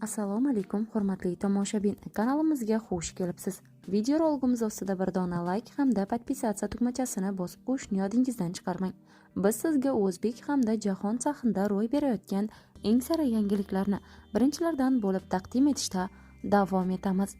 Assalomu alaykum, hurmatli tomoshabin. Kanalimizga xush kelibsiz. Video rolgimiz ostida bir dona like hamda podpisatsiya tugmachasini bosib qo'yishni yodingizdan chiqarmang. Biz sizga o'zbek hamda jahon sahnida ro'y berayotgan eng sara yangiliklarni birinchilardan bo'lib taqdim etishda davom etamiz.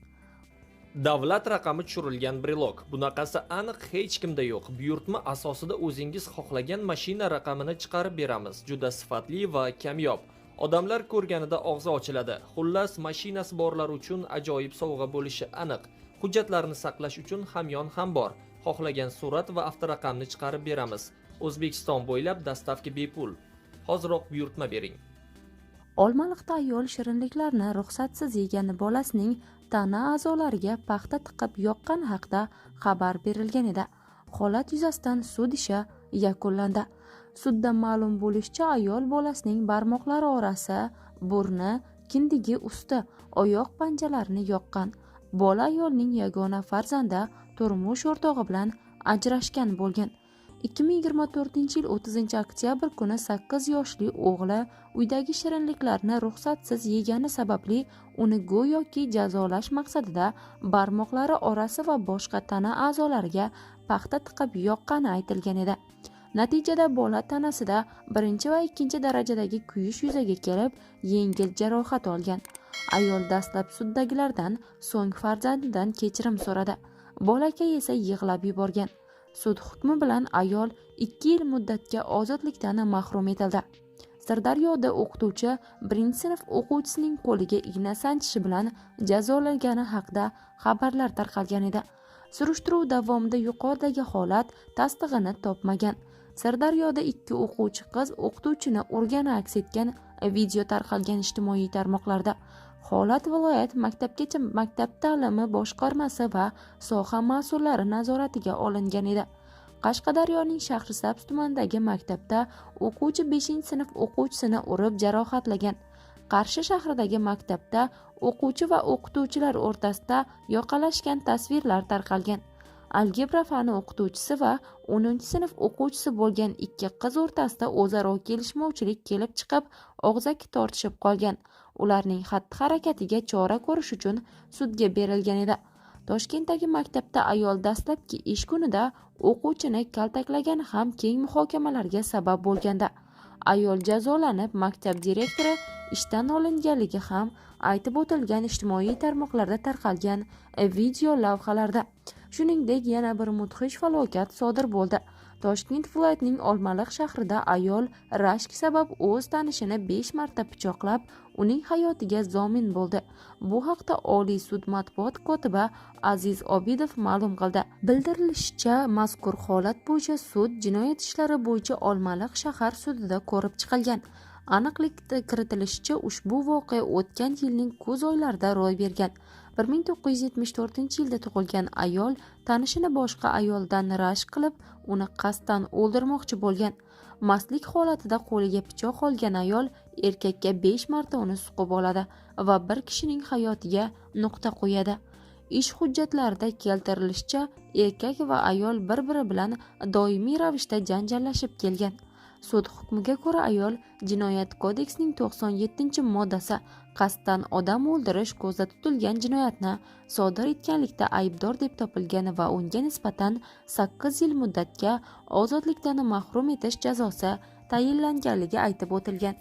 Davlat raqami tushirilgan brelok. Bunaqasi aniq hech kimda yo'q. Buyurtma asosida o'zingiz xohlagan mashina raqamini chiqarib beramiz. Juda sifatli va kamyob. Odamlar ko'rganida og'zi ochiladi. Xullas, mashinasi borlar uchun ajoyib sovg'a bo'lishi aniq. Hujjatlarni saqlash uchun hamyon ham bor. Xohlagan surat va avtoraqamni chiqarib beramiz. O'zbekiston bo'ylab dastavka bepul. Hoziroq buyurtma bering. Olmaliqda ayol shirinliklarni ruxsatsiz yegan bolasining tana a'zolariga paxta tiqib yoqqani haqida xabar berilgan edi. Holat yuzasidan sud ishi yakunlandi. Sudda ma'lum bo'lishicha, ayol bolasining barmoqlari orasi, burni, kindigi usti, oyoq panjalarini yoqqan. Bola ayolning yagona farzandi, turmush o'rtog'i bilan ajrashgan bo'lgan. 2024-yil 30-oktyabr kuni 8 yoshli o'g'li uydagi shirinliklarni ruxsatsiz yegani sababli uni go'yoki jazolash maqsadida barmoqlari orasi va boshqa tana a'zolariga paxta tiqib yoqqani aytilgan edi. Natijada bola tanasida birinchi va ikkinchi darajadagi kuyish yuzaga kelib, yengil jarohat olgan. Ayol dastlab suddagilardan, so'ng farzandidan kechirim so'radi. Bolakay esa yig'lab yuborgan. Sud hukmi bilan ayol 2 yil muddatga ozodlikdan mahrum etildi. Sirdaryoda o'qituvchi 1-sinf o'quvchisining qo'liga igna sanchishi bilan jazolangani haqida xabarlar tarqalgan edi. Surishtiruv davomida yuqoridagi holat tasdig'ini topmagan. Sirdaryoda 2 o'quvchi qiz o'qituvchini urgani aks etgan video tarqalgan ijtimoiy tarmoqlarda. Holat viloyat maktabgacha maktab ta'limi boshqarmasi va soha mas'ullari nazoratiga olingan edi. Qashqadaryoning Shahrisabz tumanidagi maktabda o'quvchi 5-sinf o'quvchisini urib jarohatlagan. Qarshi shahridagi maktabda o'quvchi va o'qituvchilar o'rtasida yoqalashgan tasvirlar tarqalgan. Algebra fani o'qituvchisi va 10-sinf o'quvchisi bo'lgan 2 qiz o'rtasida o'zaro kelishmovchilik kelib chiqib, og'zaki tortishib qolgan. Ularning xatti-harakatiga chora ko'rish uchun sudga berilgan edi. Toshkentdagi maktabda ayol dastlabki ish kunida o'quvchini kaltaklagani ham keng muhokamalarga sabab bo'lganda, ayol jazolanib, maktab direktori ishdan olinganligi ham aytib o'tilgan ijtimoiy tarmoqlarda tarqalgan video lavhalarda. Shuningdek, yana bir mudhish falokat sodir bo'ldi. Toshkent viloyatining Olmaliq shahrida ayol rashk sabab o'z tanishini 5 marta pichoqlab, uning hayotiga zomin bo'ldi. Bu haqda Oliy sud matbuot kotibi Aziz Obidov ma'lum qildi. Bildirilishicha, mazkur holat bo'yicha sud jinoyat ishlari bo'yicha Olmaliq shahar sudida ko'rib chiqilgan. Aniqlik kiritilishicha, ushbu voqea o'tgan yilning kuz oylarida ro'y bergan. 1974-yilda tug'ilgan ayol tanishini boshqa ayoldan rashk qilib, uni qasddan o'ldirmoqchi bo'lgan. Mastlik holatida qo'liga pichoq olgan ayol erkakka 5 marta uni suqib oladi va bir kishining hayotiga nuqta qo'yadi. Ish hujjatlarida keltirilishicha, erkak va ayol bir-biri bilan doimiy ravishda janjallashib kelgan. Sud hukmiga ko'ra ayol Jinoyat kodeksining 97-moddasi qasddan odam o'ldirish ko'zda tutilgan jinoyatni sodir etganlikda aybdor deb topilgan va unga nisbatan 8 yil muddatga ozodlikdan mahrum etish jazosi tayinlanganligi aytib o'tilgan.